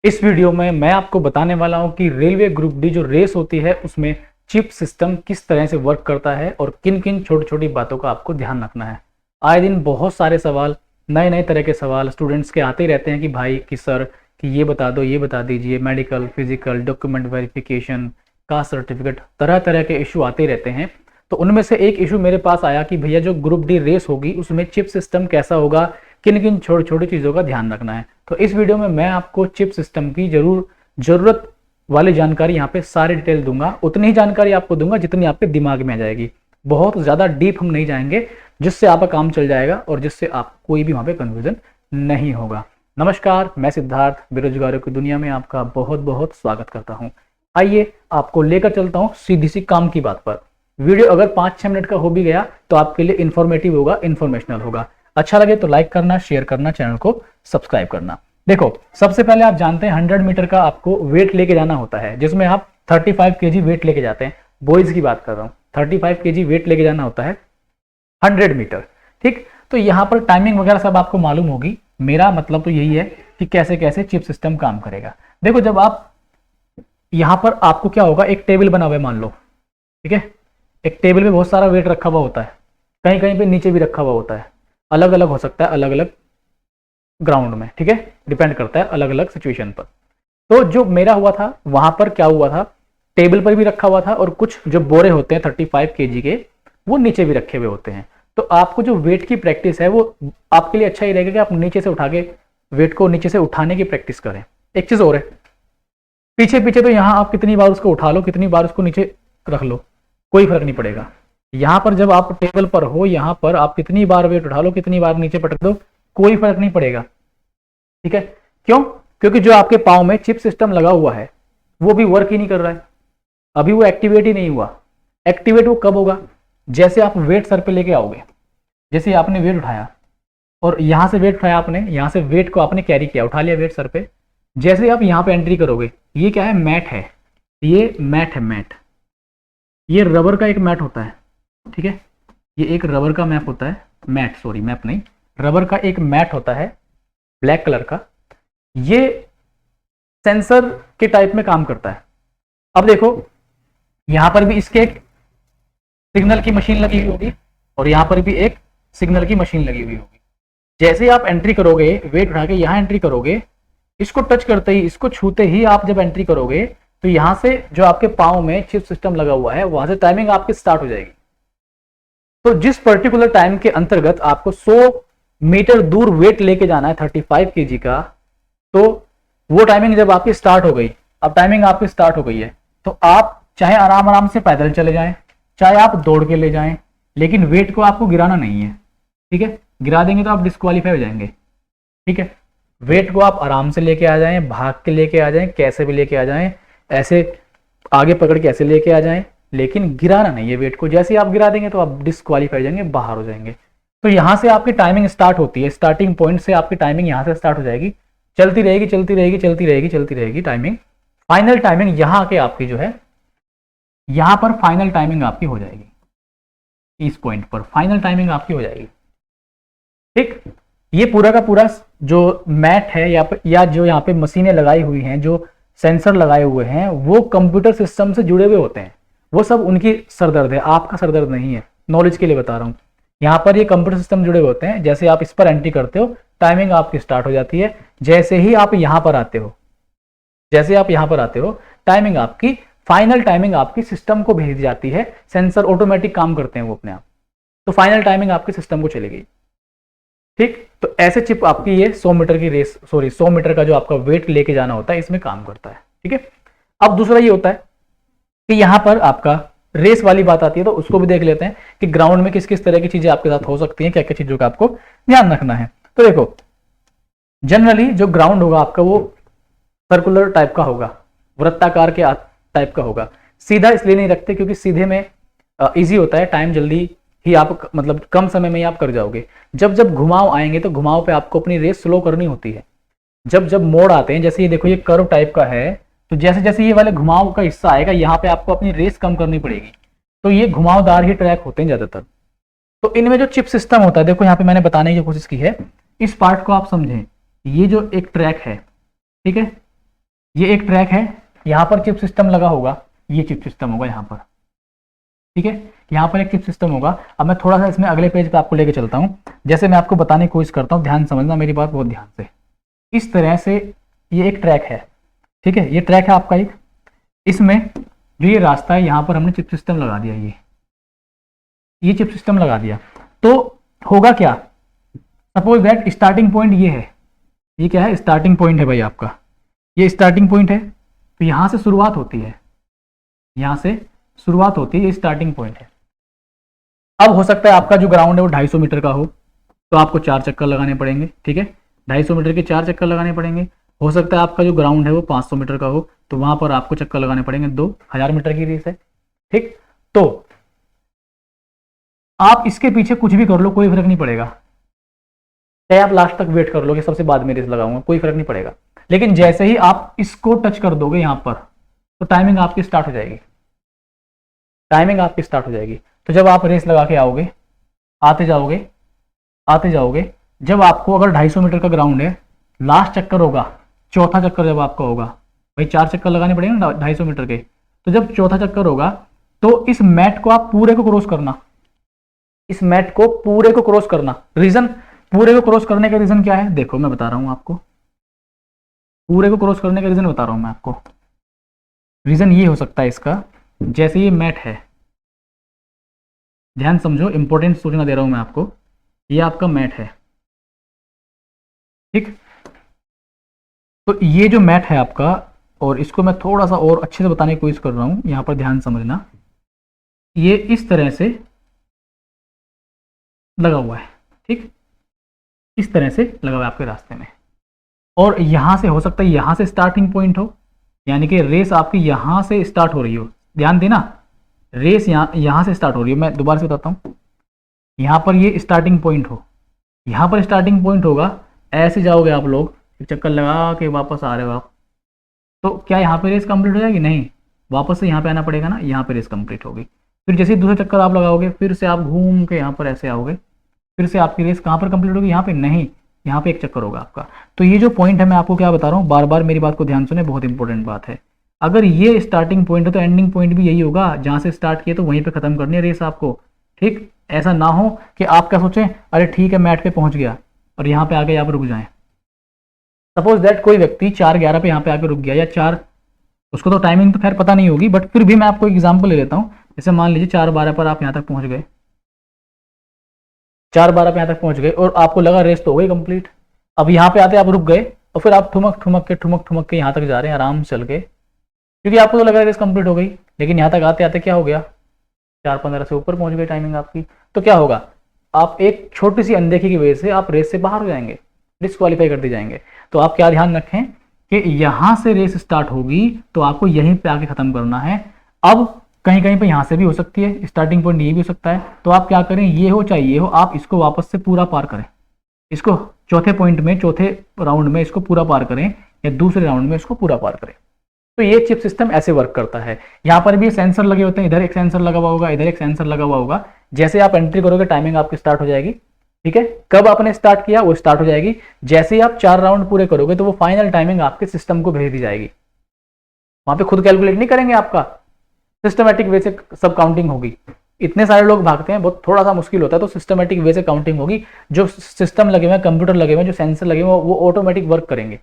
इस वीडियो में मैं आपको बताने वाला हूं कि रेलवे ग्रुप डी जो रेस होती है उसमें चिप सिस्टम किस तरह से वर्क करता है और किन किन छोटी छोटी बातों का आपको ध्यान रखना है। आए दिन बहुत सारे सवाल, नए नए तरह के सवाल स्टूडेंट्स के आते ही रहते हैं कि भाई कि सर कि ये बता दो, ये बता दीजिए, medical, physical, document verification, caste certificate, तरह तरह के इशू आते रहते हैं। तो उनमें से एक इशू मेरे पास आया कि भैया जो ग्रुप डी रेस होगी उसमें चिप सिस्टम कैसा होगा, किन किन छोटी छोटी चीज़ों का ध्यान रखना है। तो इस वीडियो में मैं आपको चिप सिस्टम की ज़रूरत वाली जानकारी यहाँ पे सारी डिटेल दूंगा। उतनी ही जानकारी आपको दूंगा जितनी आपके दिमाग में आ जाएगी। बहुत ज़्यादा डीप हम नहीं जाएंगे, जिससे आपका काम चल जाएगा और जिससे आप कोई भी वहाँ पे कन्फ्यूजन नहीं होगा। नमस्कार, मैं सिद्धार्थ बेरोजगारों की दुनिया में आपका बहुत बहुत स्वागत करता हूँ। आइए आपको लेकर चलता हूँ सीधी सी काम की बात पर। वीडियो अगर 5-6 मिनट का हो भी गया तो आपके लिए इन्फॉर्मेटिव होगा, इन्फॉर्मेशनल होगा। अच्छा लगे तो लाइक करना, शेयर करना, चैनल को सब्सक्राइब करना। देखो, सबसे पहले आप जानते हैं 100 मीटर का आपको वेट लेके जाना होता है, जिसमें आप 35 kg वेट लेके जाते हैं। बॉयज की बात कर रहा हूँ, 35 kg वेट लेके जाना होता है 100 मीटर। ठीक, तो यहाँ पर टाइमिंग वगैरह सब आपको मालूम होगी। मेरा मतलब तो यही है कि कैसे कैसे चिप सिस्टम काम करेगा। देखो, जब आप यहाँ पर आपको क्या होगा, एक टेबल बना हुआ है मान लो, ठीक है। एक टेबल पे बहुत सारा वेट रखा हुआ होता है, कहीं कहीं पे नीचे भी रखा हुआ होता है, अलग अलग हो सकता है, अलग अलग ग्राउंड में, ठीक है, डिपेंड करता है अलग अलग सिचुएशन पर। तो जो मेरा हुआ था वहां पर क्या हुआ था, टेबल पर भी रखा हुआ था और कुछ जो बोरे होते हैं 35 kg के, वो नीचे भी रखे हुए होते हैं। तो आपको जो वेट की प्रैक्टिस है वो आपके लिए अच्छा ही रहेगा कि आप नीचे से उठा के वेट को नीचे से उठाने की प्रैक्टिस करें। एक चीज और है, पीछे पीछे तो यहाँ आप कितनी बार उसको उठा लो, कितनी बार उसको नीचे रख लो, कोई फर्क नहीं पड़ेगा। यहाँ पर जब आप टेबल पर हो, यहाँ पर आप कितनी बार वेट उठा लो, कितनी बार नीचे पटक दो, कोई फर्क नहीं पड़ेगा। ठीक है, क्यों? क्योंकि जो आपके पाँव में चिप सिस्टम लगा हुआ है वो भी वर्क ही नहीं कर रहा है, अभी वो एक्टिवेट ही नहीं हुआ। एक्टिवेट वो कब होगा? जैसे आप वेट सर पे लेके आओगे, जैसे आपने वेट उठाया और यहाँ से वेट उठाया आपने, यहाँ से वेट को आपने कैरी किया, उठा लिया वेट सर पे, जैसे आप यहाँ पे एंट्री करोगे, ये क्या है? मैट है, ये मैट है, मैट, ये रबर का एक मैट होता है, ठीक है, ये एक रबर का मैप होता है, मैट, सॉरी मैप नहीं, रबर का एक मैट होता है ब्लैक कलर का। ये सेंसर के टाइप में काम करता है। अब देखो, यहां पर भी इसके एक सिग्नल की मशीन लगी हुई होगी और यहां पर भी एक सिग्नल की मशीन लगी हुई होगी। जैसे ही आप एंट्री करोगे, वेट उठा के यहां एंट्री करोगे, इसको टच करते ही, इसको छूते ही आप जब एंट्री करोगे तो यहां से जो आपके पाँव में चिप सिस्टम लगा हुआ है वहां से टाइमिंग आपकी स्टार्ट हो जाएगी। तो जिस पर्टिकुलर टाइम के अंतर्गत आपको 100 मीटर दूर वेट लेके जाना है 35 kg का, तो वो टाइमिंग जब आपकी स्टार्ट हो गई, अब टाइमिंग आपकी स्टार्ट हो गई है, तो आप चाहे आराम आराम से पैदल चले जाएं, चाहे आप दौड़ के ले जाएं, लेकिन वेट को आपको गिराना नहीं है। ठीक है, गिरा देंगे तो आप डिस्क्वालीफाई हो जाएंगे। ठीक है, वेट को आप आराम से लेके आ जाएं, भाग के लेके आ जाएं, कैसे भी लेके आ जाएं, ऐसे आगे पकड़ के ऐसे लेके आ जाएं, लेकिन गिराना नहीं है वेट को। जैसे ही आप गिरा देंगे तो आप डिस्क्वालीफाई हो जाएंगे, बाहर हो जाएंगे। तो यहाँ से आपकी टाइमिंग स्टार्ट होती है, स्टार्टिंग पॉइंट से आपकी टाइमिंग यहाँ से स्टार्ट हो जाएगी, चलती रहेगी, चलती रहेगी, चलती रहेगी, चलती रहेगी टाइमिंग। फाइनल टाइमिंग यहाँ आके आपकी जो है, यहाँ पर फाइनल टाइमिंग आपकी हो जाएगी, इस पॉइंट पर फाइनल टाइमिंग आपकी हो जाएगी। ठीक, ये पूरा का पूरा जो मैट है या जो यहाँ पे मशीनें लगाई हुई हैं, जो सेंसर लगाए हुए हैं, वो कंप्यूटर सिस्टम से जुड़े हुए होते हैं। वो सब उनकी सरदर्द है, आपका सरदर्द नहीं है, नॉलेज के लिए बता रहा हूँ। यहाँ पर ये कंप्यूटर सिस्टम जुड़े होते हैं। जैसे आप इस पर एंट्री करते हो, टाइमिंग आपकी स्टार्ट हो जाती है। जैसे ही आप यहाँ पर आते हो, जैसे आप यहाँ पर आते हो, टाइमिंग आपकी, फाइनल टाइमिंग आपकी सिस्टम को भेज जाती है। सेंसर ऑटोमेटिक काम करते हैं वो अपने आप, तो फाइनल टाइमिंग आपके सिस्टम को चली गई। ठीक, तो ऐसे चिप आपकी ये 100 मीटर की रेस, सॉरी 100 मीटर का जो आपका वेट लेके जाना होता है, इसमें काम करता है। ठीक है, अब दूसरा ये होता है कि यहाँ पर आपका रेस वाली बात आती है, तो उसको भी देख लेते हैं कि ग्राउंड में किस किस तरह की चीजें आपके साथ हो सकती हैं, क्या क्या चीजों का आपको ध्यान रखना है। तो देखो, जनरली जो ग्राउंड होगा आपका वो सर्कुलर टाइप का होगा, वृत्ताकार के टाइप का होगा। सीधा इसलिए नहीं रखते क्योंकि सीधे में इजी होता है, टाइम जल्दी ही आप, मतलब कम समय में ही आप कर जाओगे। जब जब घुमाव आएंगे तो घुमाव पे आपको अपनी रेस स्लो करनी होती है। जब जब मोड़ आते हैं, जैसे ये देखो, ये कर्व टाइप का है, तो जैसे जैसे ये वाले घुमाव का हिस्सा आएगा, यहाँ पे आपको अपनी रेस कम करनी पड़ेगी। तो ये घुमावदार ही ट्रैक होते हैं ज्यादातर। तो इनमें जो चिप सिस्टम होता है, देखो यहाँ पे मैंने बताने की कोशिश की है, इस पार्ट को आप समझें। ये जो एक ट्रैक है, ठीक है, ये एक ट्रैक है, यहाँ पर चिप सिस्टम लगा होगा, ये चिप सिस्टम होगा यहाँ पर, ठीक है, यहाँ पर एक चिप सिस्टम होगा। अब मैं थोड़ा सा इसमें अगले पेज पे आपको लेके चलता हूँ, जैसे मैं आपको बताने की कोशिश करता हूँ, ध्यान समझना मेरी बात बहुत ध्यान से। इस तरह से ये एक ट्रैक है, ठीक है, ये ट्रैक है आपका एक, इसमें जो ये रास्ता है यहाँ पर हमने चिप सिस्टम लगा दिया, ये चिप सिस्टम लगा दिया, तो होगा क्या, सपोज दैट स्टार्टिंग पॉइंट ये है, ये क्या है, स्टार्टिंग पॉइंट है भाई आपका, ये स्टार्टिंग पॉइंट है, तो यहाँ से शुरुआत होती है, यहाँ से शुरुआत होती है, ये स्टार्टिंग पॉइंट है। अब हो सकता है आपका जो ग्राउंड है वो 250 मीटर का हो, तो आपको 4 चक्कर लगाने पड़ेंगे, ठीक है, 250 मीटर के 4 चक्कर लगाने पड़ेंगे। हो सकता है आपका जो ग्राउंड है वो 500 मीटर का हो, तो वहां पर आपको चक्कर लगाने पड़ेंगे 2000 मीटर की रेस है, ठीक। तो आप इसके पीछे कुछ भी कर लो, कोई फर्क नहीं पड़ेगा, चाहे आप लास्ट तक वेट कर लो कि सबसे बाद में रेस लगाऊंगा, कोई फर्क नहीं पड़ेगा। लेकिन जैसे ही आप इसको टच कर दोगे यहां पर, तो टाइमिंग आपकी स्टार्ट हो जाएगी, टाइमिंग आपकी स्टार्ट हो जाएगी। तो जब आप रेस लगा के आओगे, आते जाओगे आते जाओगे, जब आपको अगर 250 मीटर का ग्राउंड है, लास्ट चक्कर होगा, चौथा चक्कर जब आपका होगा, भाई 4 चक्कर लगाने पड़ेंगे ना 250 मीटर के, तो जब चौथा चक्कर होगा तो इस मैट को आप पूरे को क्रॉस करना, इस मैट को पूरे को क्रॉस करना। रीजन, पूरे को क्रॉस करने का रीजन क्या है, देखो मैं बता रहा हूं आपको, पूरे को क्रॉस करने का रीजन बता रहा हूं मैं आपको। रीजन ये हो सकता है इसका, जैसे ये मैट है, ध्यान समझो, इंपॉर्टेंट सूचना दे रहा हूं मैं आपको, ये आपका मैट है, ठीक। तो ये जो मैट है आपका, और इसको मैं थोड़ा सा और अच्छे से बताने की कोशिश कर रहा हूं, यहां पर ध्यान समझना, ये इस तरह से लगा हुआ है, ठीक, इस तरह से लगा हुआ है आपके रास्ते में, और यहां से हो सकता है यहां से स्टार्टिंग पॉइंट हो, यानी कि रेस आपकी यहां से स्टार्ट हो रही हो, ध्यान देना, रेस यहां से स्टार्ट हो रही है। मैं दोबारा से बताता हूं, यहां पर ये स्टार्टिंग पॉइंट हो, यहां पर स्टार्टिंग पॉइंट होगा, ऐसे जाओगे आप लोग, एक चक्कर लगा के वापस आ रहे हो आप, तो क्या यहाँ पे रेस कंप्लीट हो जाएगी, नहीं, वापस से यहाँ पे आना पड़ेगा ना, यहाँ पे रेस कंप्लीट होगी। फिर जैसे दूसरा चक्कर आप लगाओगे, फिर से आप घूम के यहाँ पर ऐसे आओगे, फिर से आपकी रेस कहाँ पर कंप्लीट होगी, यहाँ पे नहीं, यहाँ पे एक चक्कर होगा आपका। तो ये जो पॉइंट है मैं आपको क्या बता रहा हूँ, बार बार मेरी बात को ध्यान सुने, बहुत इंपॉर्टेंट बात है। अगर ये स्टार्टिंग पॉइंट है तो एंडिंग पॉइंट भी यही होगा, जहाँ से स्टार्ट किए तो वहीं पे खत्म करनी है रेस आपको, ठीक। ऐसा ना हो कि आप क्या सोचें, अरे ठीक है मैट पे पहुंच गया और यहाँ पे आके यहाँ पर रुक जाएं। सपोज दैट कोई व्यक्ति 4:11 पे यहाँ पे आके रुक गया, या 4, उसको तो टाइमिंग तो खैर पता नहीं होगी, बट फिर भी मैं आपको एग्जांपल ले लेता हूँ। जैसे मान लीजिए 4:12 पर आप यहाँ तक पहुंच गए, 4:12 पे यहाँ तक पहुंच गए और आपको लगा रेस तो हो गई कंप्लीट। अब यहाँ पे आते आप रुक गए और फिर आप ठुमक के यहाँ तक जा रहे हैं आराम से चल के, क्योंकि आपको तो लगा रेस कंप्लीट हो गई, लेकिन यहाँ तक आते आते क्या हो गया, 4:15 से ऊपर पहुंच गई टाइमिंग आपकी। तो क्या होगा, आप एक छोटी सी अनदेखी की वजह से आप रेस से बाहर हो जाएंगे, डिस्क्वालीफाई कर दी जाएंगे। तो आप क्या ध्यान रखें कि यहाँ से रेस स्टार्ट होगी तो आपको यहीं पे आके खत्म करना है। अब कहीं कहीं पे यहाँ से भी हो सकती है, स्टार्टिंग पॉइंट ये भी हो सकता है, तो आप क्या करें, ये हो चाहे ये हो, आप इसको वापस से पूरा पार करें, इसको चौथे पॉइंट में, चौथे राउंड में इसको पूरा पार करें, या दूसरे राउंड में इसको पूरा पार करें। तो ये चिप सिस्टम ऐसे वर्क करता है। यहाँ पर भी सेंसर लगे होते हैं, इधर एक सेंसर लगा हुआ होगा, इधर एक सेंसर लगा हुआ होगा। जैसे आप एंट्री करोगे टाइमिंग आपकी स्टार्ट हो जाएगी, ठीक है, कब आपने स्टार्ट किया वो स्टार्ट हो जाएगी। जैसे ही आप 4 राउंड पूरे करोगे तो वो फाइनल टाइमिंग आपके सिस्टम को भेज दी जाएगी, वहां पे खुद कैलकुलेट नहीं करेंगे, आपका सिस्टमेटिक वे से सब काउंटिंग होगी। इतने सारे लोग भागते हैं, बहुत थोड़ा सा मुश्किल होता है, तो सिस्टमेटिक वे से काउंटिंग होगी। जो सिस्टम लगे हुए हैं, कंप्यूटर लगे हुए हैं, जो सेंसर लगे हुए हैं, वो ऑटोमेटिक वर्क करेंगे।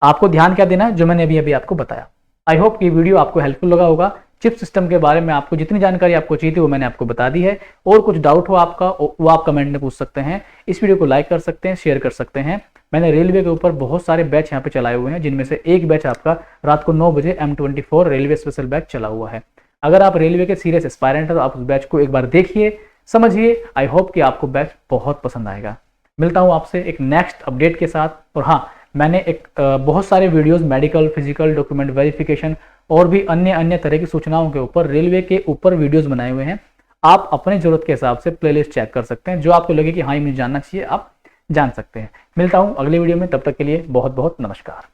आपको ध्यान क्या देना है, जो मैंने अभी अभी आपको बताया। आई होप ये वीडियो आपको हेल्पफुल लगा होगा। चिप सिस्टम के बारे में आपको जितनी जानकारी आपको चाहिए थी वो मैंने आपको बता दी है। और कुछ डाउट हो आपका वो आप कमेंट में पूछ सकते हैं। इस वीडियो को लाइक कर सकते हैं, शेयर कर सकते हैं। मैंने रेलवे के ऊपर बहुत सारे बैच यहाँ पे चलाए हुए हैं, जिनमें से एक बैच आपका रात को 9 बजे M24 रेलवे स्पेशल बैच चला हुआ है। अगर आप रेलवे के सीरियस एस्पायरेंट है तो आप उस बैच को एक बार देखिए, समझिए। आई होप कि आपको बैच बहुत पसंद आएगा। मिलता हूँ आपसे एक नेक्स्ट अपडेट के साथ। और हाँ, मैंने एक बहुत सारे videos medical, physical, document verification और भी अन्य तरह की सूचनाओं के ऊपर, रेलवे के ऊपर वीडियोस बनाए हुए हैं। आप अपने जरूरत के हिसाब से प्लेलिस्ट चेक कर सकते हैं, जो आपको लगे कि हाँ ये मुझे जानना चाहिए, आप जान सकते हैं। मिलता हूँ अगले वीडियो में, तब तक के लिए बहुत बहुत नमस्कार।